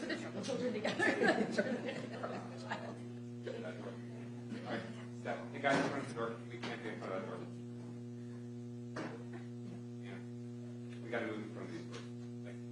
we put the children together. The guy in front of the door, we can't be in front of that door. Yeah. We got to move in front of these doors. Thank you.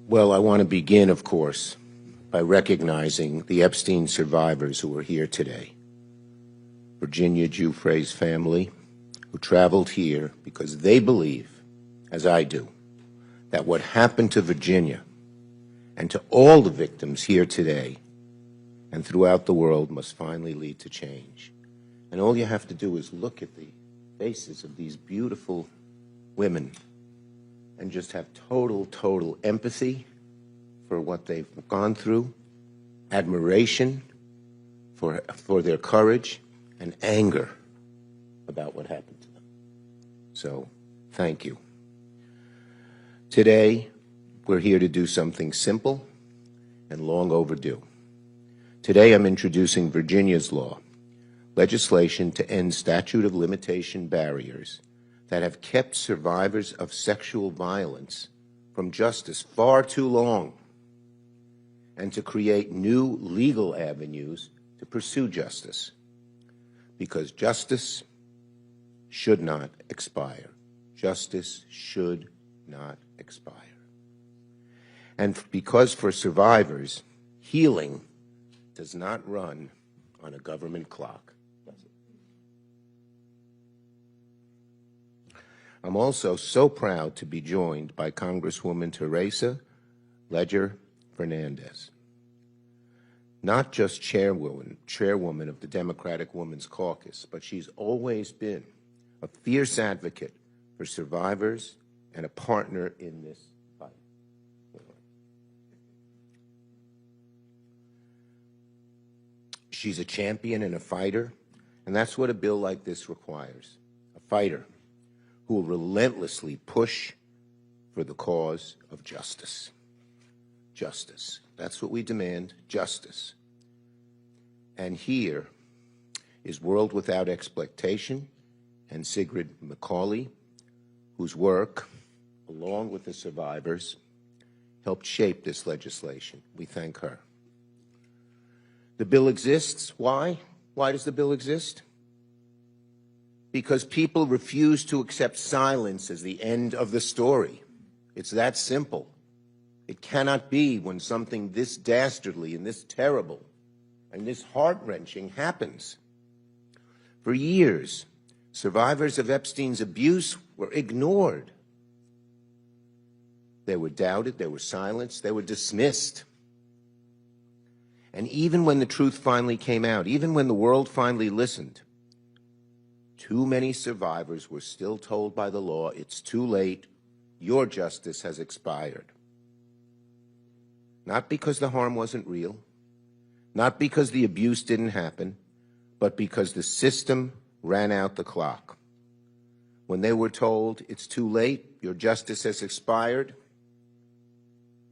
Well, I want to begin, of course, by recognizing the Epstein survivors who are here today. Virginia Giuffre's family, who traveled here because they believe, as I do, that what happened to Virginia and to all the victims here today and throughout the world must finally lead to change. And all you have to do is look at the faces of these beautiful women and just have total empathy for what they've gone through, admiration for their courage, and anger about what happened to them. So, thank you. Today, we're here to do something simple and long overdue. Today, I'm introducing Virginia's law, legislation to end statute of limitation barriers that have kept survivors of sexual violence from justice far too long, and to create new legal avenues to pursue justice. Because justice should not expire. Justice should not expire. And because for survivors, healing does not run on a government clock. I'm also so proud to be joined by Congresswoman Teresa Leger Fernandez, not just chairwoman of the Democratic Women's Caucus, but she's always been a fierce advocate for survivors and a partner in this fight. She's a champion and a fighter, and that's what a bill like this requires, a fighter who will relentlessly push for the cause of justice. Justice. That's what we demand, justice. And here is World Without Exploitation and Sigrid McCauley, whose work, along with the survivors, helped shape this legislation. We thank her. The bill exists. Why? Why does the bill exist? Because people refuse to accept silence as the end of the story. It's that simple. It cannot be when something this dastardly and this terrible and this heart-wrenching happens. For years, survivors of Epstein's abuse were ignored. They were doubted, they were silenced, they were dismissed. And even when the truth finally came out, even when the world finally listened, too many survivors were still told by the law, it's too late, your justice has expired. Not because the harm wasn't real, not because the abuse didn't happen, but because the system ran out the clock. When they were told, it's too late, your justice has expired,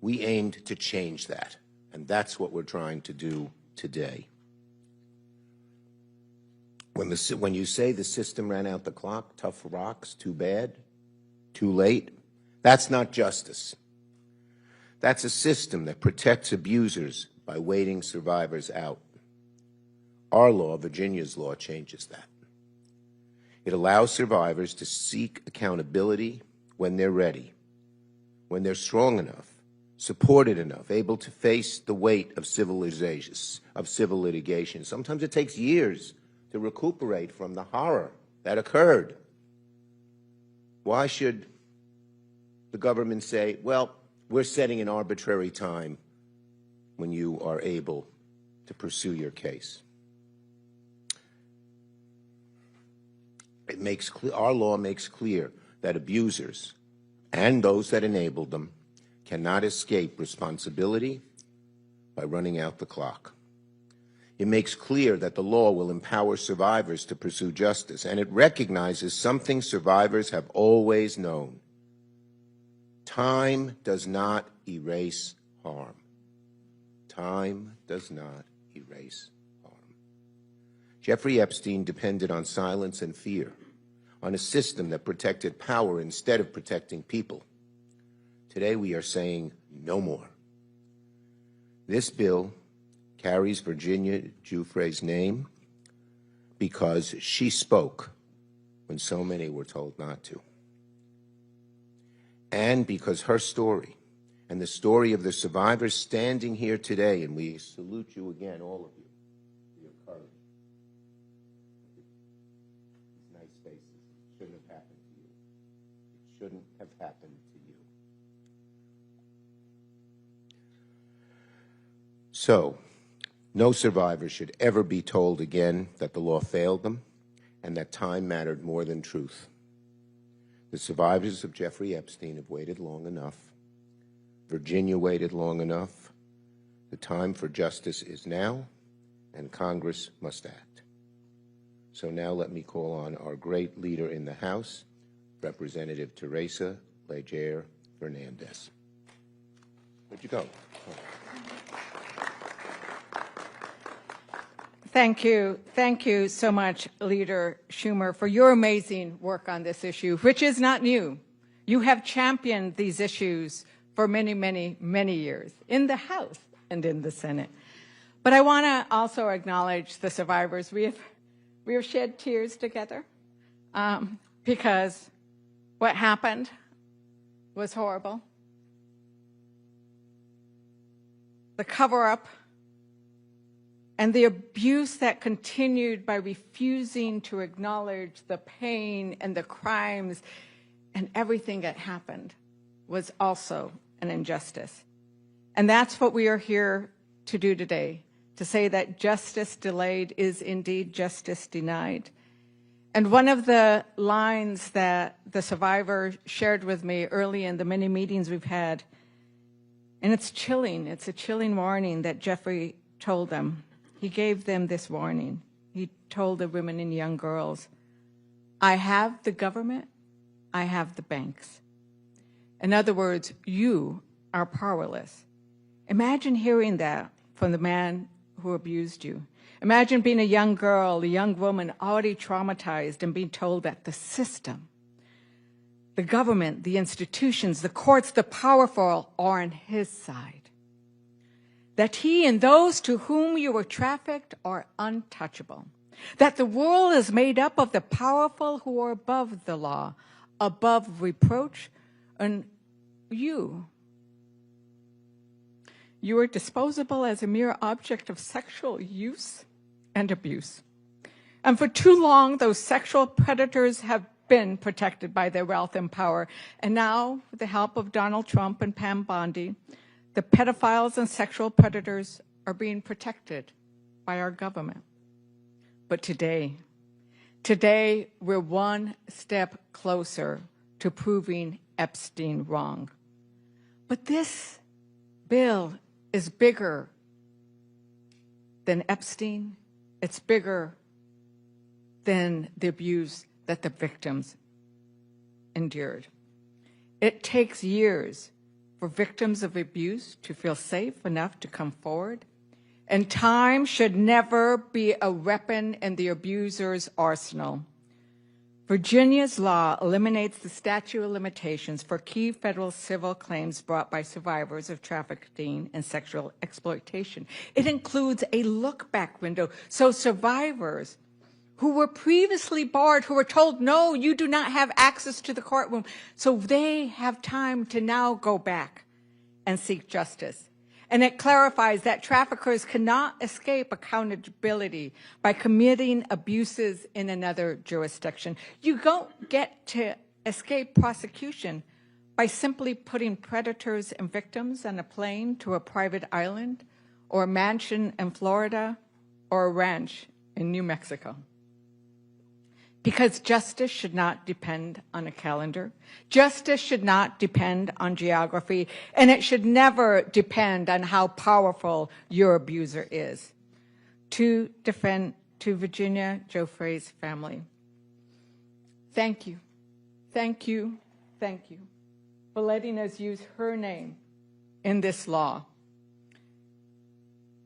we aimed to change that. And that's what we're trying to do today. When you say the system ran out the clock, tough rocks, too bad, too late, that's not justice. That's a system that protects abusers by waiting survivors out. Our law, Virginia's law, changes that. It allows survivors to seek accountability when they're ready, when they're strong enough, supported enough, able to face the weight of civil litigation. Sometimes it takes years to recuperate from the horror that occurred. Why should the government say, well, we're setting an arbitrary time when you are able to pursue your case? Our law makes clear that abusers and those that enabled them cannot escape responsibility by running out the clock. It makes clear that the law will empower survivors to pursue justice, and it recognizes something survivors have always known. Time does not erase harm. Time does not erase harm. Jeffrey Epstein depended on silence and fear, on a system that protected power instead of protecting people. Today we are saying no more. This bill carries Virginia Giuffre's name because she spoke when so many were told not to. And because her story and the story of the survivors standing here today, and we salute you again, all of you, for your courage. These nice faces. It shouldn't have happened to you. It shouldn't have happened to you. So, no survivor should ever be told again that the law failed them and that time mattered more than truth. The survivors of Jeffrey Epstein have waited long enough. Virginia waited long enough. The time for justice is now, and Congress must act. So now let me call on our great leader in the House, Representative Teresa Leger Fernandez. Where'd you go? Thank you. Thank you so much, Leader Schumer, for your amazing work on this issue, which is not new. You have championed these issues for many, many, many years in the House and in the Senate. But I want to also acknowledge the survivors. We have shed tears together because what happened was horrible. The cover-up and the abuse that continued by refusing to acknowledge the pain and the crimes and everything that happened was also an injustice. And that's what we are here to do today, to say that justice delayed is indeed justice denied. And one of the lines that the survivor shared with me early in the many meetings we've had, and it's chilling, it's a chilling warning that Jeffrey told them. He gave them this warning. He told the women and young girls, I have the government, I have the banks. In other words, you are powerless. Imagine hearing that from the man who abused you. Imagine being a young girl, a young woman already traumatized and being told that the system, the government, the institutions, the courts, the powerful are on his side. That he and those to whom you were trafficked are untouchable. That the world is made up of the powerful who are above the law, above reproach, and you are disposable as a mere object of sexual use and abuse. And for too long, those sexual predators have been protected by their wealth and power. And now, with the help of Donald Trump and Pam Bondi, the pedophiles and sexual predators are being protected by our government. But today we're one step closer to proving Epstein wrong. But this bill is bigger than Epstein. It's bigger than the abuse that the victims endured. It takes years for victims of abuse to feel safe enough to come forward. And time should never be a weapon in the abuser's arsenal. Virginia's law eliminates the statute of limitations for key federal civil claims brought by survivors of trafficking and sexual exploitation. It includes a look-back window, so survivors who were previously barred, who were told, no, you do not have access to the courtroom, so they have time to now go back and seek justice. And it clarifies that traffickers cannot escape accountability by committing abuses in another jurisdiction. You don't get to escape prosecution by simply putting predators and victims on a plane to a private island or a mansion in Florida or a ranch in New Mexico. Because justice should not depend on a calendar. Justice should not depend on geography, and it should never depend on how powerful your abuser is. To Virginia Giuffre's family, thank you, thank you, thank you for letting us use her name in this law.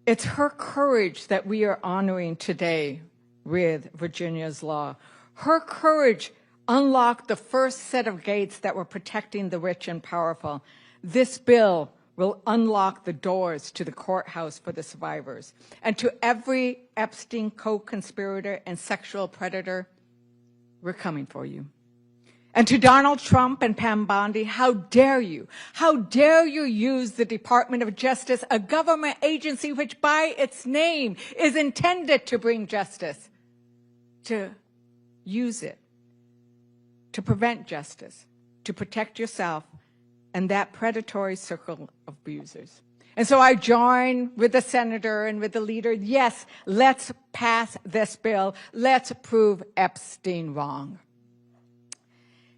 It's her courage that we are honoring today with Virginia's law. Her courage unlocked the first set of gates that were protecting the rich and powerful. This bill will unlock the doors to the courthouse for the survivors. And to every Epstein co-conspirator and sexual predator, we're coming for you. And to Donald Trump and Pam Bondi, how dare you? How dare you use the Department of Justice, a government agency which by its name is intended to bring justice, to use it to prevent justice, to protect yourself and that predatory circle of abusers. And so I join with the senator and with the leader. Yes, let's pass this bill. Let's prove Epstein wrong.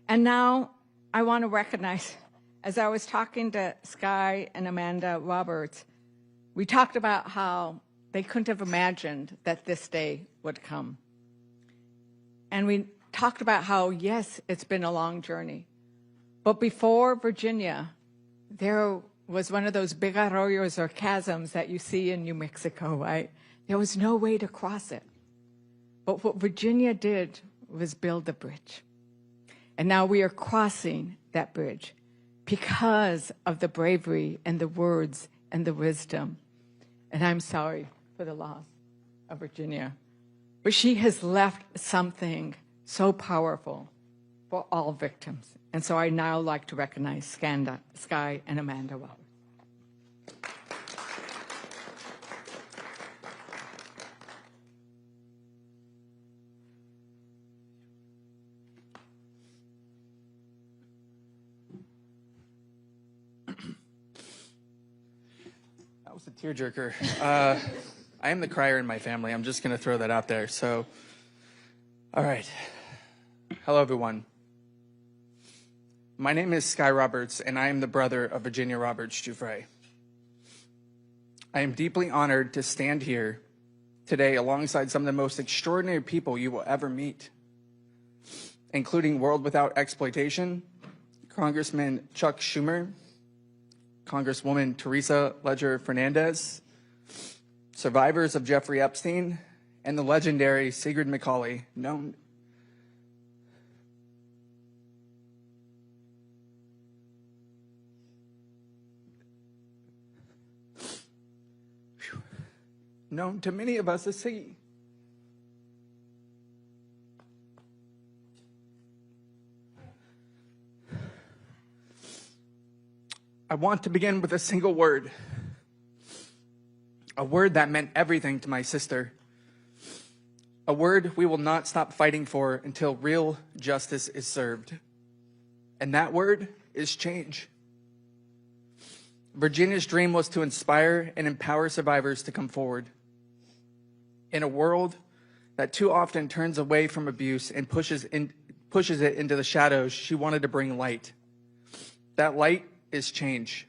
And now I want to recognize, as I was talking to Sky and Amanda Roberts, we talked about how they couldn't have imagined that this day would come. And we talked about how, yes, it's been a long journey. But before Virginia, there was one of those big arroyos or chasms that you see in New Mexico, right? There was no way to cross it. But what Virginia did was build a bridge. And now we are crossing that bridge because of the bravery and the words and the wisdom. And I'm sorry for the loss of Virginia. But she has left something so powerful for all victims. And so I now like to recognize Sky and Amanda Roberts. That was a tearjerker. I am the crier in my family. I'm just going to throw that out there. So, all right. Hello, everyone. My name is Sky Roberts, and I am the brother of Virginia Roberts Giuffre. I am deeply honored to stand here today alongside some of the most extraordinary people you will ever meet, including World Without Exploitation, Congressman Chuck Schumer, Congresswoman Teresa Ledger Fernandez, survivors of Jeffrey Epstein, and the legendary Sigrid McCauley, known to many of us as Siggy. I want to begin with a single word, a word that meant everything to my sister, a word we will not stop fighting for until real justice is served. And that word is change. Virginia's dream was to inspire and empower survivors to come forward. In a world that too often turns away from abuse and pushes it into the shadows, she wanted to bring light. That light is change.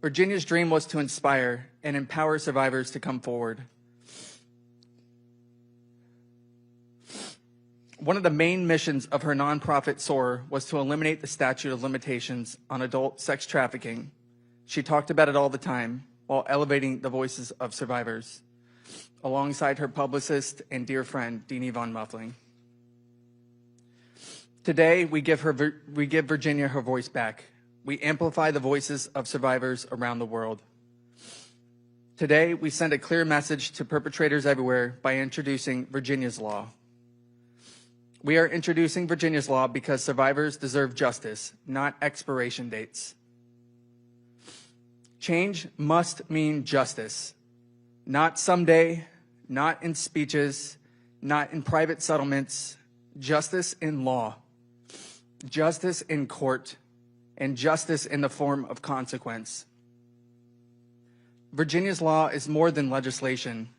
Virginia's dream was to inspire and empower survivors to come forward. One of the main missions of her nonprofit, SOAR, was to eliminate the statute of limitations on adult sex trafficking. She talked about it all the time while elevating the voices of survivors, alongside her publicist and dear friend, Deanie Von Muffling. Today, we give Virginia her voice back. We amplify the voices of survivors around the world. Today, we send a clear message to perpetrators everywhere by introducing Virginia's Law. We are introducing Virginia's Law because survivors deserve justice, not expiration dates. Change must mean justice, not someday, not in speeches, not in private settlements, justice in law, justice in court, and justice in the form of consequence. Virginia's Law is more than legislation.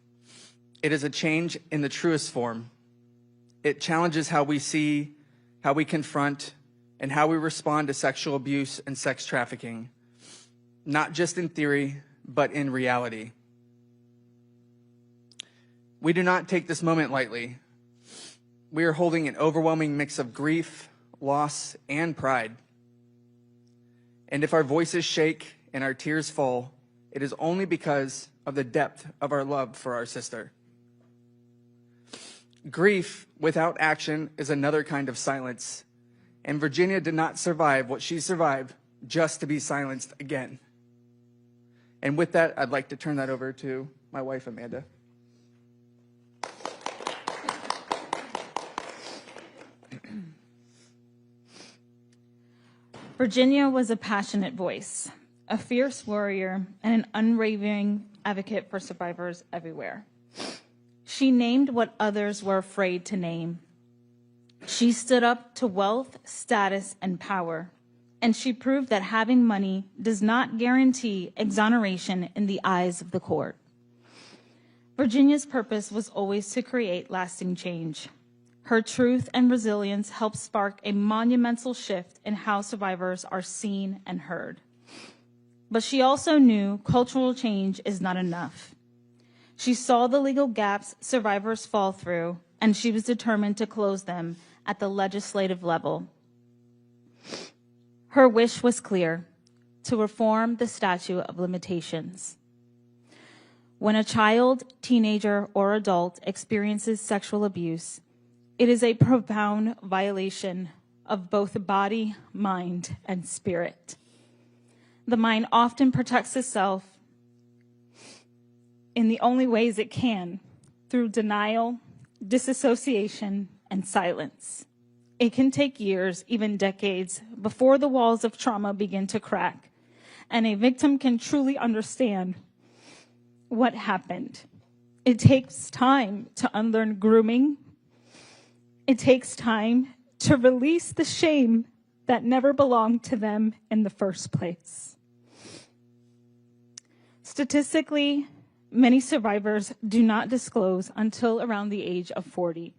It is a change in the truest form. It challenges how we see, how we confront, and how we respond to sexual abuse and sex trafficking, not just in theory, but in reality. We do not take this moment lightly. We are holding an overwhelming mix of grief, loss, and pride. And if our voices shake and our tears fall, it is only because of the depth of our love for our sister. Grief without action is another kind of silence, and Virginia did not survive what she survived just to be silenced again. And with that, I'd like to turn that over to my wife, Amanda. Virginia was a passionate voice, a fierce warrior, and an unwavering advocate for survivors everywhere. She named what others were afraid to name. She stood up to wealth, status, and power, and she proved that having money does not guarantee exoneration in the eyes of the court. Virginia's purpose was always to create lasting change. Her truth and resilience helped spark a monumental shift in how survivors are seen and heard. But she also knew cultural change is not enough. She saw the legal gaps survivors fall through, and she was determined to close them at the legislative level. Her wish was clear: to reform the statute of limitations. When a child, teenager, or adult experiences sexual abuse, it is a profound violation of both the body, mind, and spirit. The mind often protects itself in the only ways it can, through denial, disassociation, and silence. It can take years, even decades, before the walls of trauma begin to crack, and a victim can truly understand what happened. It takes time to unlearn grooming. It takes time to release the shame that never belonged to them in the first place. Statistically, many survivors do not disclose until around the age of 40.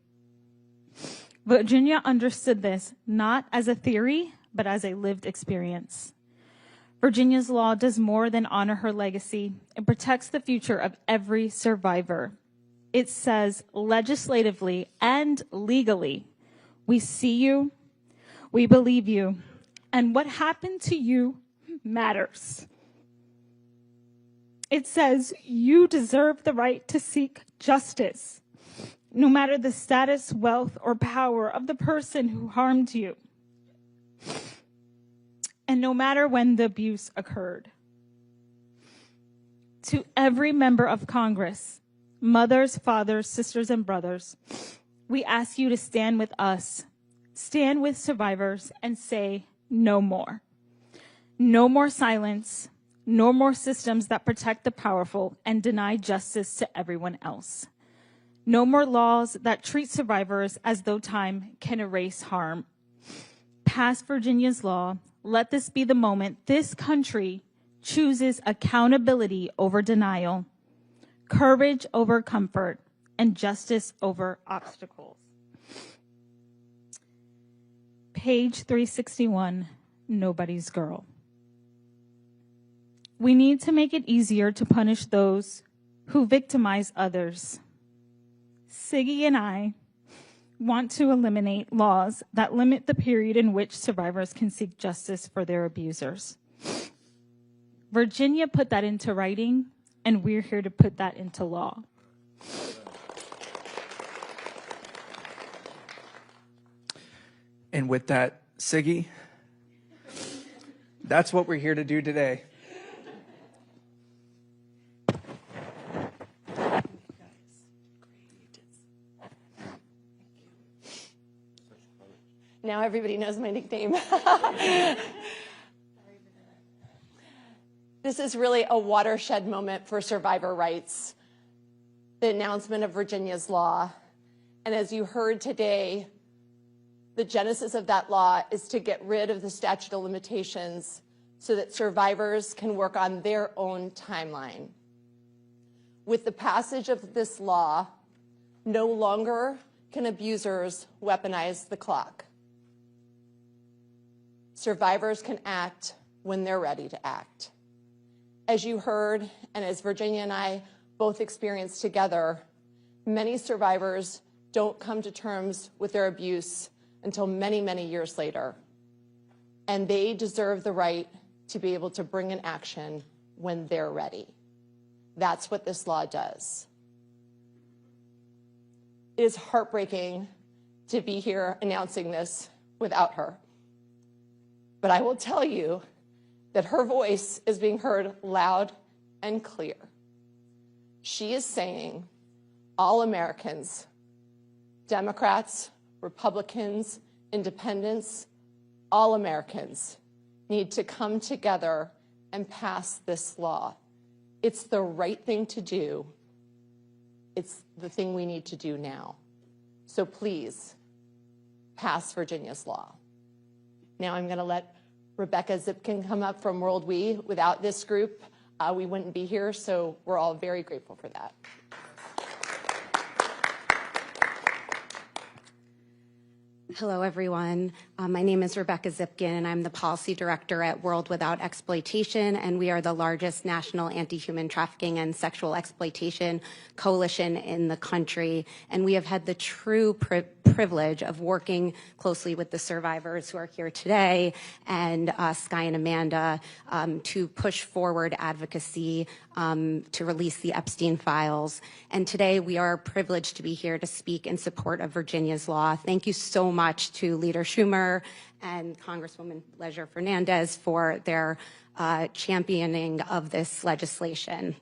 Virginia understood this not as a theory, but as a lived experience. Virginia's law does more than honor her legacy. It protects the future of every survivor. It says legislatively and legally, we see you, we believe you, and what happened to you matters. It says you deserve the right to seek justice, no matter the status, wealth, or power of the person who harmed you, and no matter when the abuse occurred. To every member of Congress, mothers, fathers, sisters, and brothers, we ask you to stand with us, stand with survivors, and say no more. No more silence, no more systems that protect the powerful and deny justice to everyone else. No more laws that treat survivors as though time can erase harm. Pass Virginia's law. Let this be the moment this country chooses accountability over denial, courage over comfort, and justice over obstacles. Page 361, Nobody's Girl. We need to make it easier to punish those who victimize others. Siggy and I want to eliminate laws that limit the period in which survivors can seek justice for their abusers. Virginia put that into writing, and we're here to put that into law. And with that, Siggy, that's what we're here to do today. Now everybody knows my nickname. This is really a watershed moment for survivor rights, the announcement of Virginia's law. And as you heard today, the genesis of that law is to get rid of the statute of limitations so that survivors can work on their own timeline. With the passage of this law, no longer can abusers weaponize the clock. Survivors can act when they're ready to act. As you heard, and as Virginia and I both experienced together, many survivors don't come to terms with their abuse until many, many years later. And they deserve the right to be able to bring an action when they're ready. That's what this law does. It is heartbreaking to be here announcing this without her. But I will tell you that her voice is being heard loud and clear. She is saying, all Americans, Democrats, Republicans, Independents, all Americans, need to come together and pass this law. It's the right thing to do. It's the thing we need to do now. So please, pass Virginia's law. Now I'm going to let Rebecca Zipkin come up from World We. Without this group, we wouldn't be here, so we're all very grateful for that. Hello, everyone. My name is Rebecca Zipkin, and I'm the Policy Director at World Without Exploitation, and we are the largest national anti-human trafficking and sexual exploitation coalition in the country. And we have had the true privilege of working closely with the survivors who are here today and Sky and Amanda to push forward advocacy to release the Epstein files. And today we are privileged to be here to speak in support of Virginia's law. Thank you so much to Leader Schumer and Congresswoman Leisure Fernandez for their championing of this legislation.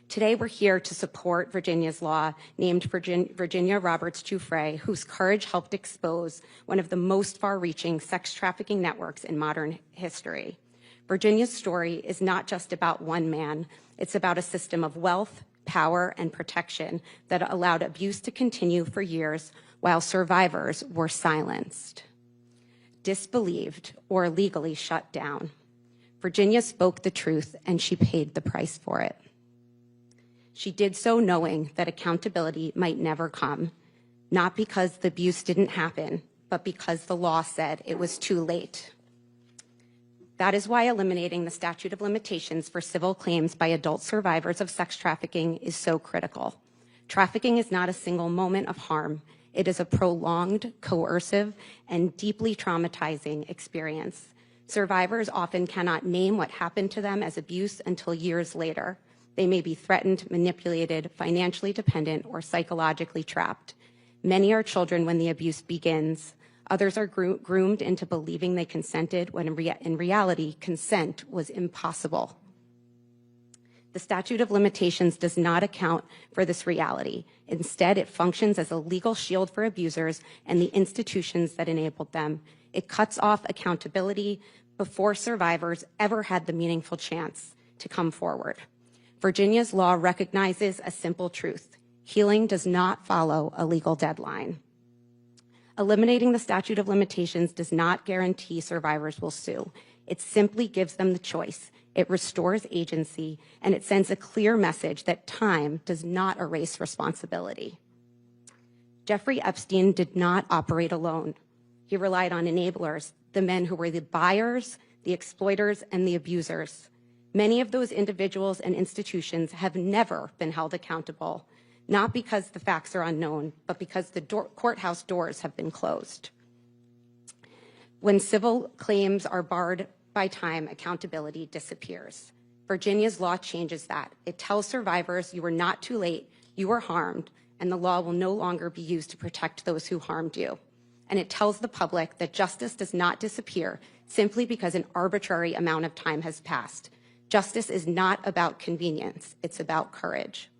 Today, we're here to support Virginia's law named Virginia Roberts Giuffre, whose courage helped expose one of the most far-reaching sex trafficking networks in modern history. Virginia's story is not just about one man. It's about a system of wealth, power, and protection that allowed abuse to continue for years while survivors were silenced, disbelieved, or legally shut down. Virginia spoke the truth, and she paid the price for it. She did so knowing that accountability might never come, not because the abuse didn't happen, but because the law said it was too late. That is why eliminating the statute of limitations for civil claims by adult survivors of sex trafficking is so critical. Trafficking is not a single moment of harm. It is a prolonged, coercive, and deeply traumatizing experience. Survivors often cannot name what happened to them as abuse until years later. They may be threatened, manipulated, financially dependent, or psychologically trapped. Many are children when the abuse begins. Others are groomed into believing they consented when in reality, consent was impossible. The statute of limitations does not account for this reality. Instead, it functions as a legal shield for abusers and the institutions that enabled them. It cuts off accountability before survivors ever had the meaningful chance to come forward. Virginia's law recognizes a simple truth. Healing does not follow a legal deadline. Eliminating the statute of limitations does not guarantee survivors will sue. It simply gives them the choice. It restores agency, and it sends a clear message that time does not erase responsibility. Jeffrey Epstein did not operate alone. He relied on enablers, the men who were the buyers, the exploiters, and the abusers. Many of those individuals and institutions have never been held accountable, not because the facts are unknown, but because the courthouse doors have been closed. When civil claims are barred by time, accountability disappears. Virginia's law changes that. It tells survivors you were not too late, you were harmed, and the law will no longer be used to protect those who harmed you. And it tells the public that justice does not disappear simply because an arbitrary amount of time has passed. Justice is not about convenience, it's about courage.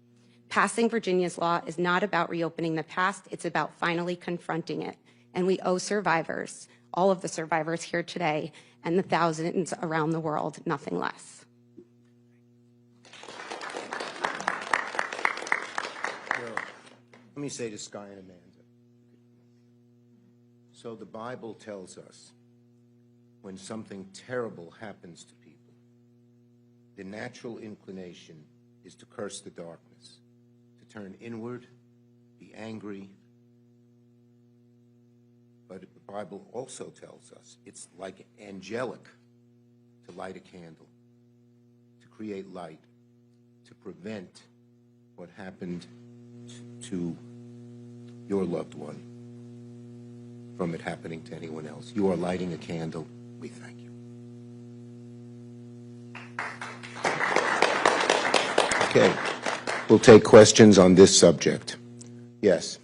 Passing Virginia's law is not about reopening the past, it's about finally confronting it. And we owe survivors, all of the survivors here today, and the thousands around the world, nothing less. Well, let me say to Sky and Amanda. So the Bible tells us when something terrible happens to people, the natural inclination is to curse the darkness, to turn inward, be angry. But the Bible also tells us it's like angelic to light a candle, to create light, to prevent what happened to your loved one from it happening to anyone else. You are lighting a candle. We thank you. Okay, we'll take questions on this subject. Yes.